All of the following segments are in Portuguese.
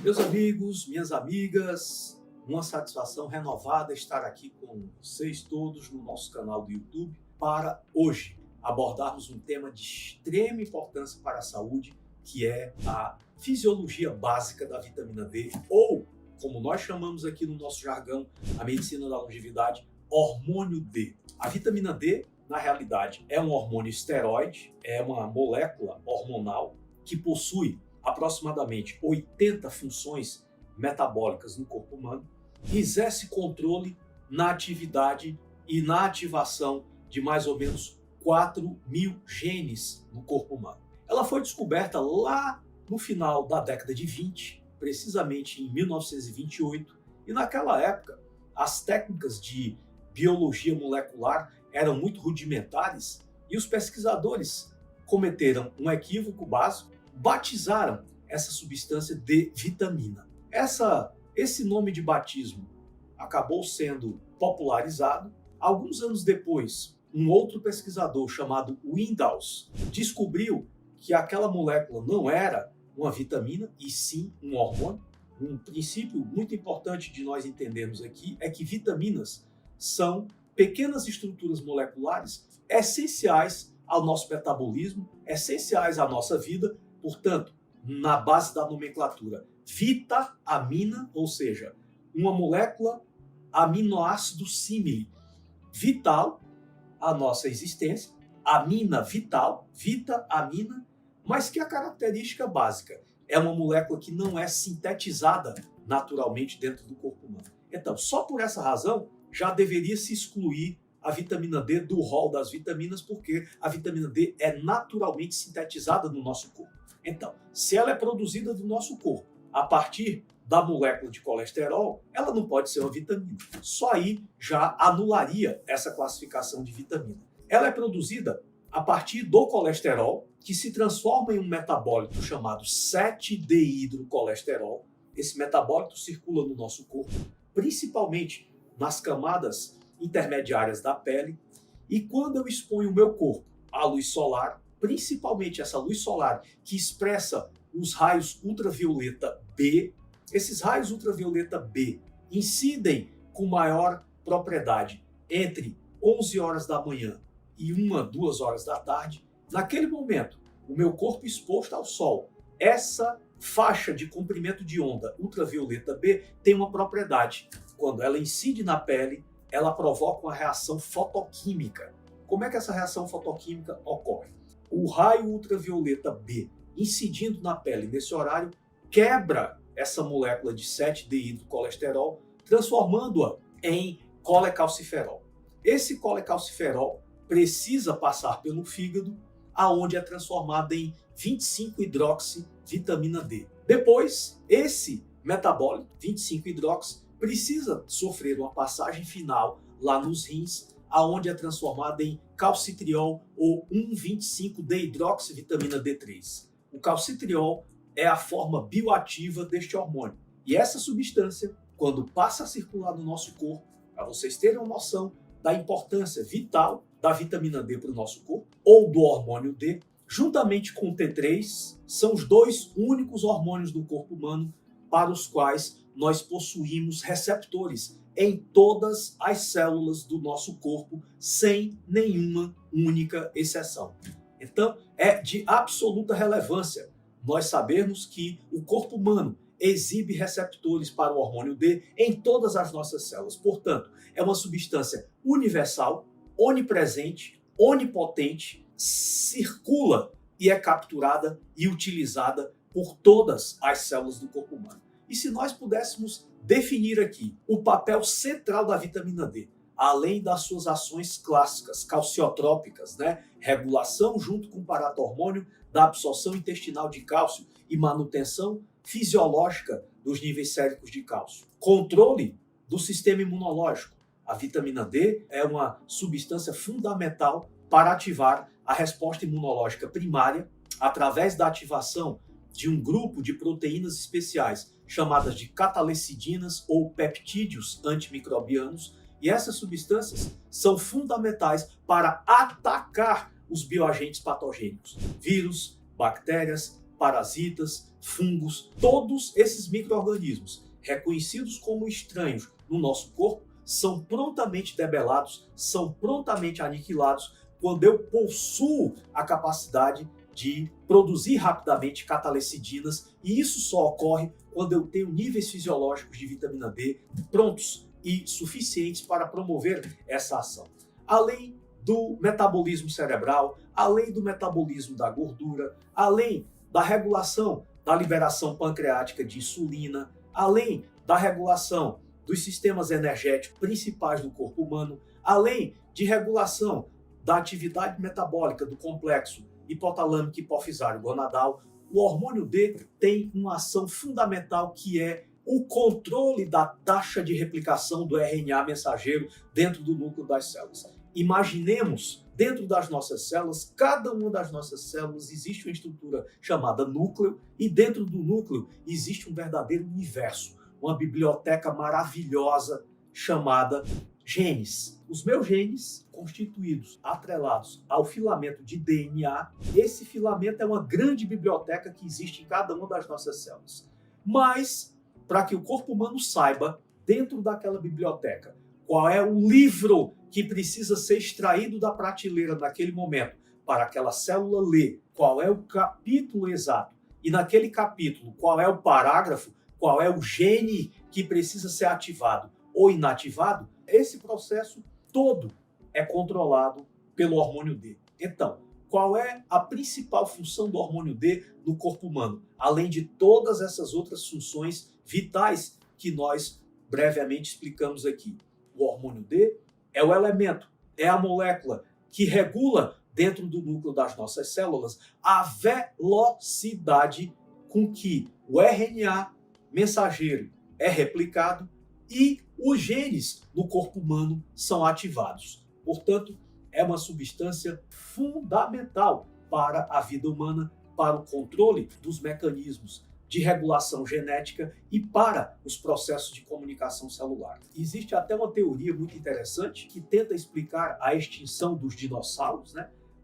Meus amigos, minhas amigas, uma satisfação renovada estar aqui com vocês todos no nosso canal do YouTube para hoje abordarmos um tema de extrema importância para a saúde, que é a fisiologia básica da vitamina D, ou, como nós chamamos aqui no nosso jargão, a medicina da longevidade, hormônio D. A vitamina D, na realidade, é um hormônio esteroide, é uma molécula hormonal que possui aproximadamente 80 funções metabólicas no corpo humano, e exerce controle na atividade e na ativação de mais ou menos 4.000 genes no corpo humano. Ela foi descoberta lá no final da década de 20, precisamente em 1928, e naquela época as técnicas de biologia molecular eram muito rudimentares e os pesquisadores cometeram um equívoco básico, batizaram essa substância de vitamina. Esse nome de batismo acabou sendo popularizado. Alguns anos depois, um outro pesquisador chamado Windaus descobriu que aquela molécula não era uma vitamina, e sim um hormônio. Um princípio muito importante de nós entendermos aqui é que vitaminas são pequenas estruturas moleculares essenciais ao nosso metabolismo, essenciais à nossa vida. Portanto, na base da nomenclatura, vitamina, ou seja, uma molécula aminoácido símile, vital à nossa existência, amina vital, vita-amina, mas que a característica básica é uma molécula que não é sintetizada naturalmente dentro do corpo humano. Então, só por essa razão, já deveria se excluir a vitamina D do rol das vitaminas, porque a vitamina D é naturalmente sintetizada no nosso corpo. Então, se ela é produzida do nosso corpo a partir da molécula de colesterol, ela não pode ser uma vitamina. Só aí já anularia essa classificação de vitamina. Ela é produzida a partir do colesterol, que se transforma em um metabólito chamado 7-deidrocolesterol. Esse metabólito circula no nosso corpo, principalmente nas camadas intermediárias da pele, e quando eu exponho o meu corpo à luz solar, principalmente essa luz solar que expressa os raios ultravioleta B, esses raios ultravioleta B incidem com maior propriedade entre 11 horas da manhã e 1, 2 horas da tarde. Naquele momento, o meu corpo exposto ao sol, essa faixa de comprimento de onda ultravioleta B tem uma propriedade. Quando ela incide na pele, ela provoca uma reação fotoquímica. Como é que essa reação fotoquímica ocorre? O raio ultravioleta B incidindo na pele nesse horário quebra essa molécula de 7-deidrocolesterol, transformando-a em colecalciferol. Esse colecalciferol precisa passar pelo fígado, aonde é transformado em 25-hidroxivitamina D. Depois, esse metabólito, 25-hidroxi, precisa sofrer uma passagem final lá nos rins, aonde é transformada em calcitriol ou 1,25-deidroxivitamina D3. O calcitriol é a forma bioativa deste hormônio. E essa substância, quando passa a circular no nosso corpo, para vocês terem uma noção da importância vital da vitamina D para o nosso corpo, ou do hormônio D, juntamente com o T3, são os dois únicos hormônios do corpo humano para os quais nós possuímos receptores em todas as células do nosso corpo, sem nenhuma única exceção. Então, é de absoluta relevância nós sabermos que o corpo humano exibe receptores para o hormônio D em todas as nossas células. Portanto, é uma substância universal, onipresente, onipotente, circula e é capturada e utilizada por todas as células do corpo humano. E se nós pudéssemos definir aqui o papel central da vitamina D, além das suas ações clássicas, calciotrópicas, regulação junto com o paratormônio da absorção intestinal de cálcio e manutenção fisiológica dos níveis séricos de cálcio, controle do sistema imunológico. A vitamina D é uma substância fundamental para ativar a resposta imunológica primária através da ativação de um grupo de proteínas especiais chamadas de catalecidinas ou peptídeos antimicrobianos, e essas substâncias são fundamentais para atacar os bioagentes patogênicos, vírus, bactérias, parasitas, fungos, todos esses micro-organismos, reconhecidos como estranhos no nosso corpo, são prontamente debelados, são prontamente aniquilados quando eu possuo a capacidade de produzir rapidamente catalecidinas, e isso só ocorre quando eu tenho níveis fisiológicos de vitamina D prontos e suficientes para promover essa ação. Além do metabolismo cerebral, além do metabolismo da gordura, além da regulação da liberação pancreática de insulina, além da regulação dos sistemas energéticos principais do corpo humano, além de regulação da atividade metabólica do complexo hipotalâmico hipofisário gonadal, o hormônio D tem uma ação fundamental que é o controle da taxa de replicação do RNA mensageiro dentro do núcleo das células. Imaginemos, dentro das nossas células, cada uma das nossas células existe uma estrutura chamada núcleo, e dentro do núcleo existe um verdadeiro universo, uma biblioteca maravilhosa chamada genes. Os meus genes, constituídos, atrelados ao filamento de DNA, esse filamento é uma grande biblioteca que existe em cada uma das nossas células. Mas, para que o corpo humano saiba, dentro daquela biblioteca, qual é o livro que precisa ser extraído da prateleira naquele momento, para aquela célula ler, qual é o capítulo exato, e naquele capítulo, qual é o parágrafo, qual é o gene que precisa ser ativado ou inativado, esse processo todo é controlado pelo hormônio D. Então, qual é a principal função do hormônio D no corpo humano? Além de todas essas outras funções vitais que nós brevemente explicamos aqui. O hormônio D é o elemento, é a molécula que regula dentro do núcleo das nossas células a velocidade com que o RNA mensageiro é replicado e os genes no corpo humano são ativados. Portanto, é uma substância fundamental para a vida humana, para o controle dos mecanismos de regulação genética e para os processos de comunicação celular. Existe até uma teoria muito interessante que tenta explicar a extinção dos dinossauros,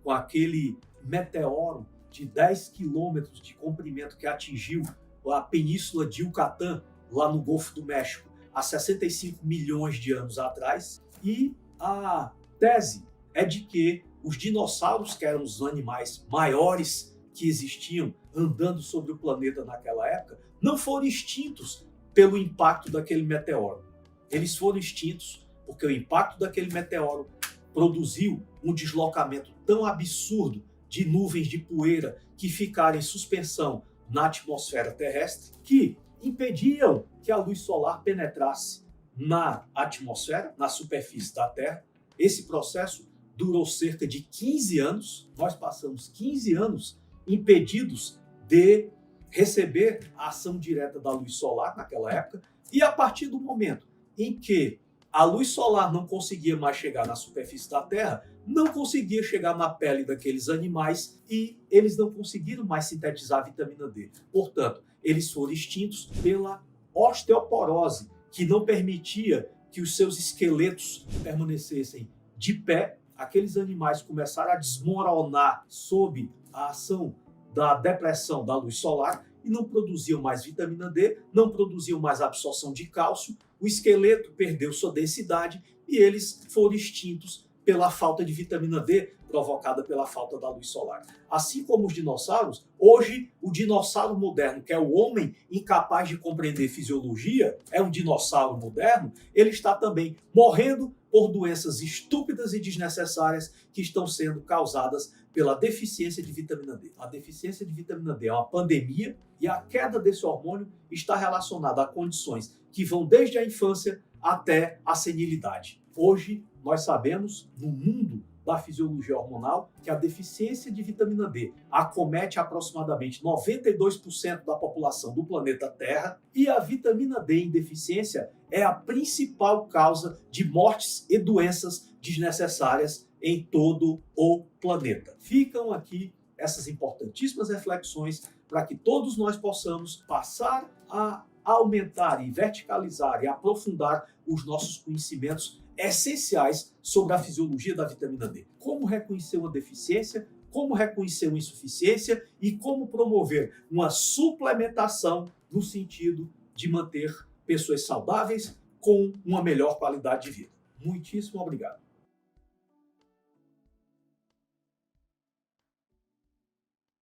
com aquele meteoro de 10 quilômetros de comprimento que atingiu a península de Yucatán, lá no Golfo do México, há 65 milhões de anos atrás. E a tese é de que os dinossauros, que eram os animais maiores que existiam andando sobre o planeta naquela época, não foram extintos pelo impacto daquele meteoro. Eles foram extintos porque o impacto daquele meteoro produziu um deslocamento tão absurdo de nuvens de poeira que ficaram em suspensão na atmosfera terrestre, que impediam que a luz solar penetrasse na atmosfera, na superfície da Terra. Esse processo durou cerca de 15 anos. Nós passamos 15 anos impedidos de receber a ação direta da luz solar naquela época, e a partir do momento em que a luz solar não conseguia mais chegar na superfície da Terra, não conseguia chegar na pele daqueles animais e eles não conseguiram mais sintetizar a vitamina D. Portanto, eles foram extintos pela osteoporose, que não permitia que os seus esqueletos permanecessem de pé. Aqueles animais começaram a desmoronar sob a ação da depressão da luz solar e não produziam mais vitamina D, não produziam mais absorção de cálcio, o esqueleto perdeu sua densidade e eles foram extintos pela falta de vitamina D provocada pela falta da luz solar. Assim como os dinossauros, hoje o dinossauro moderno, que é o homem incapaz de compreender fisiologia, é um dinossauro moderno, ele está também morrendo por doenças estúpidas e desnecessárias que estão sendo causadas pela deficiência de vitamina D. A deficiência de vitamina D é uma pandemia e a queda desse hormônio está relacionada a condições que vão desde a infância até a senilidade. Hoje, nós sabemos, no mundo da fisiologia hormonal, que a deficiência de vitamina D acomete aproximadamente 92% da população do planeta Terra, e a vitamina D em deficiência é a principal causa de mortes e doenças desnecessárias em todo o planeta. Ficam aqui essas importantíssimas reflexões para que todos nós possamos passar a aumentar e verticalizar e aprofundar os nossos conhecimentos essenciais sobre a fisiologia da vitamina D. Como reconhecer uma deficiência, como reconhecer uma insuficiência e como promover uma suplementação no sentido de manter pessoas saudáveis com uma melhor qualidade de vida. Muitíssimo obrigado.